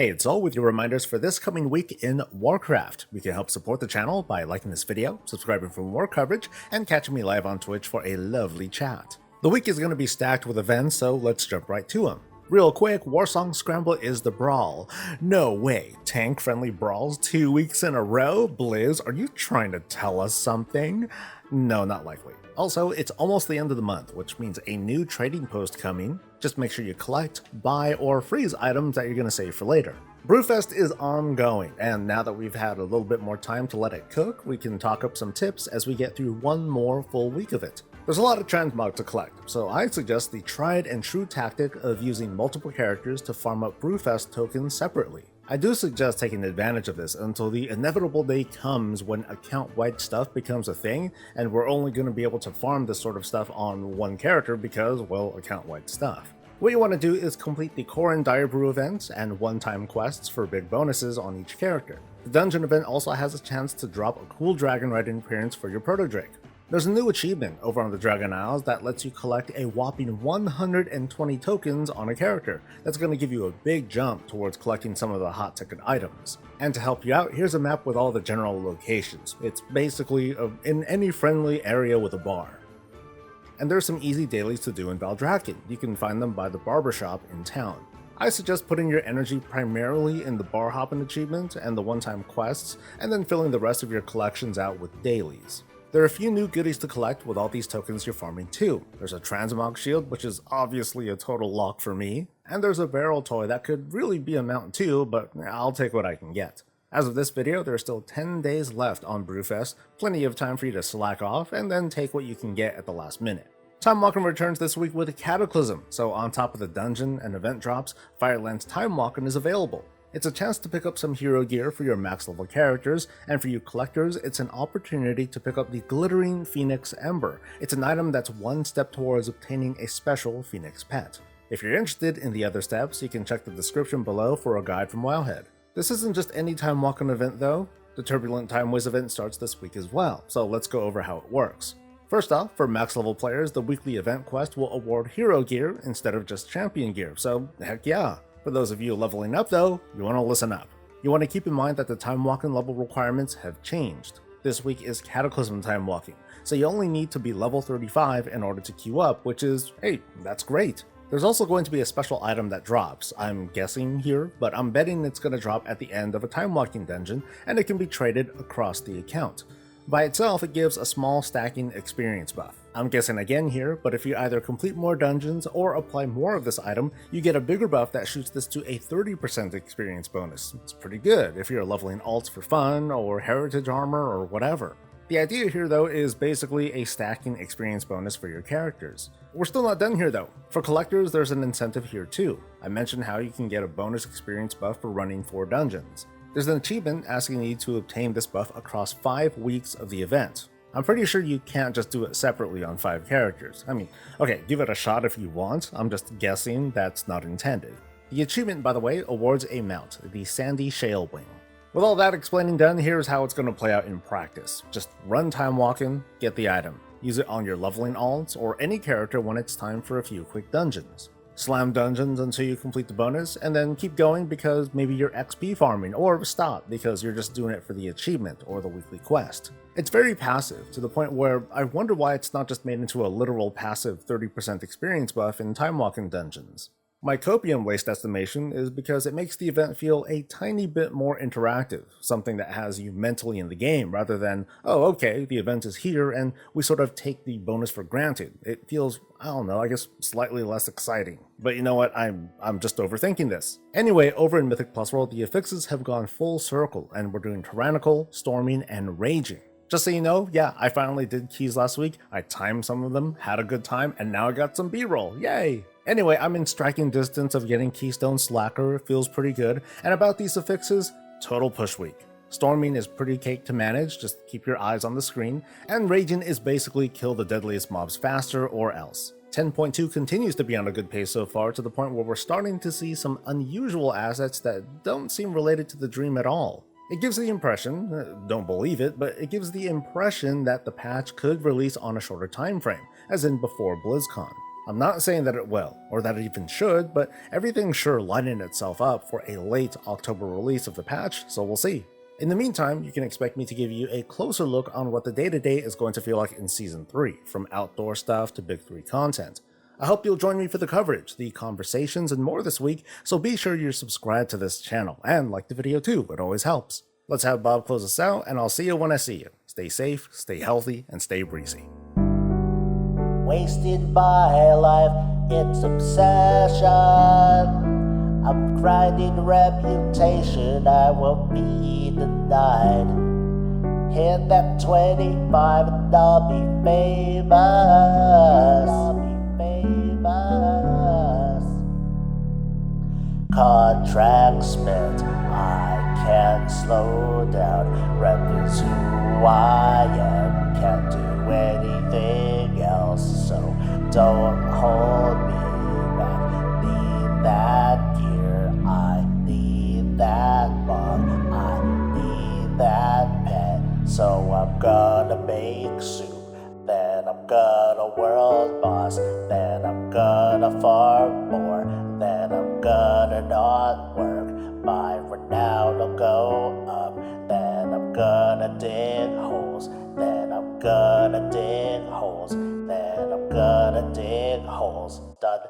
Hey, it's Soul with your reminders for this coming week in Warcraft. You can help support the channel by liking this video, subscribing for more coverage, and catching me live on Twitch for a lovely chat. The week is going to be stacked with events, so let's jump right to them. Real quick, Warsong Scramble is the brawl. No way, tank-friendly brawls 2 weeks in a row? Blizz, are you trying to tell us something? No, not likely. Also, it's almost the end of the month, which means a new trading post coming. Just make sure you collect, buy, or freeze items that you're going to save for later. Brewfest is ongoing, and now that we've had a little bit more time to let it cook, we can talk up some tips as we get through one more full week of it. There's a lot of transmog to collect, so I suggest the tried and true tactic of using multiple characters to farm up Brewfest tokens separately. I do suggest taking advantage of this until the inevitable day comes when account-wide stuff becomes a thing, and we're only going to be able to farm this sort of stuff on one character because, well, account-wide stuff. What you want to do is complete the Core and Dire Brew events and one-time quests for big bonuses on each character. The dungeon event also has a chance to drop a cool dragon riding appearance for your Proto-Drake. There's a new achievement over on the Dragon Isles that lets you collect a whopping 120 tokens on a character. That's going to give you a big jump towards collecting some of the hot ticket items. And to help you out, here's a map with all the general locations. It's basically in any friendly area with a bar. And there's some easy dailies to do in Valdrakken. You can find them by the barbershop in town. I suggest putting your energy primarily in the bar hopping achievement and the one-time quests, and then filling the rest of your collections out with dailies. There are a few new goodies to collect with all these tokens you're farming too. There's a transmog shield, which is obviously a total lock for me, and there's a barrel toy that could really be a mount too, but I'll take what I can get. As of this video, there are still 10 days left on Brewfest, plenty of time for you to slack off and then take what you can get at the last minute. Timewalking returns this week with Cataclysm, so on top of the dungeon and event drops, Fireland's Timewalking is available. It's a chance to pick up some hero gear for your max level characters, and for you collectors, it's an opportunity to pick up the Glittering Phoenix Ember. It's an item that's one step towards obtaining a special Phoenix pet. If you're interested in the other steps, you can check the description below for a guide from Wowhead. This isn't just any Timewalking event though. The Turbulent Timeways event starts this week as well, so let's go over how it works. First off, for max level players, the weekly event quest will award hero gear instead of just champion gear, so heck yeah. For those of you leveling up though, you want to listen up. You want to keep in mind that the Timewalking level requirements have changed. This week is Cataclysm Timewalking, so you only need to be level 35 in order to queue up, which is, hey, that's great. There's also going to be a special item that drops, I'm guessing here, but I'm betting it's going to drop at the end of a Timewalking dungeon, and it can be traded across the account. By itself, it gives a small stacking experience buff. I'm guessing again here, but if you either complete more dungeons or apply more of this item, you get a bigger buff that shoots this to a 30% experience bonus. It's pretty good if you're leveling alts for fun or heritage armor or whatever. The idea here though is basically a stacking experience bonus for your characters. We're still not done here though. For collectors, there's an incentive here too. I mentioned how you can get a bonus experience buff for running 4 dungeons. There's an achievement asking you to obtain this buff across 5 weeks of the event. I'm pretty sure you can't just do it separately on 5 characters. I mean, okay, give it a shot if you want, I'm just guessing that's not intended. The achievement, by the way, awards a mount, the Sandy Shale Wing. With all that explaining done, here's how it's going to play out in practice. Just run Timewalking, get the item, use it on your leveling alts or any character when it's time for a few quick dungeons. Slam dungeons until you complete the bonus, and then keep going because maybe you're XP farming, or stop because you're just doing it for the achievement or the weekly quest. It's very passive, to the point where I wonder why it's not just made into a literal passive 30% experience buff in Timewalking dungeons. My copium waste estimation is because it makes the event feel a tiny bit more interactive, something that has you mentally in the game rather than, oh okay, the event is here and we sort of take the bonus for granted. It feels, I don't know, I guess slightly less exciting. But you know what, I'm just overthinking this. Anyway, over in Mythic Plus World, the affixes have gone full circle and we're doing Tyrannical, Storming, and Raging. Just so you know, yeah, I finally did keys last week, I timed some of them, had a good time, and now I got some B-roll, yay! Anyway, I'm in striking distance of getting Keystone Slacker, it feels pretty good, and about these affixes, total push week. Storming is pretty cake to manage, just keep your eyes on the screen, and Raging is basically kill the deadliest mobs faster or else. 10.2 continues to be on a good pace so far, to the point where we're starting to see some unusual assets that don't seem related to the dream at all. It gives the impression, don't believe it, but it gives the impression that the patch could release on a shorter time frame, as in before BlizzCon. I'm not saying that it will, or that it even should, but everything's sure lining itself up for a late October release of the patch, so we'll see. In the meantime, you can expect me to give you a closer look on what the day-to-day is going to feel like in Season 3, from outdoor stuff to Big 3 content. I hope you'll join me for the coverage, the conversations, and more this week, so be sure you're subscribed to this channel, and like the video too, it always helps. Let's have Bob close us out, and I'll see you when I see you. Stay safe, stay healthy, and stay breezy. Wasted my life, it's obsession. I'm grinding reputation, I won't be denied. Hit that 25 and I'll be famous. Contract spent, I can't slow down. Rep is who I am, can't do anything else. So don't hold me back. Need that gear, I need that bomb, I need that pet. So I'm gonna make soup, then I'm gonna world boss, then I'm gonna farm more, then I'm gonna not work. My renown will go up, then I'm gonna dig holes, then I'm gonna dig holes, then I'm gonna dig holes. Done.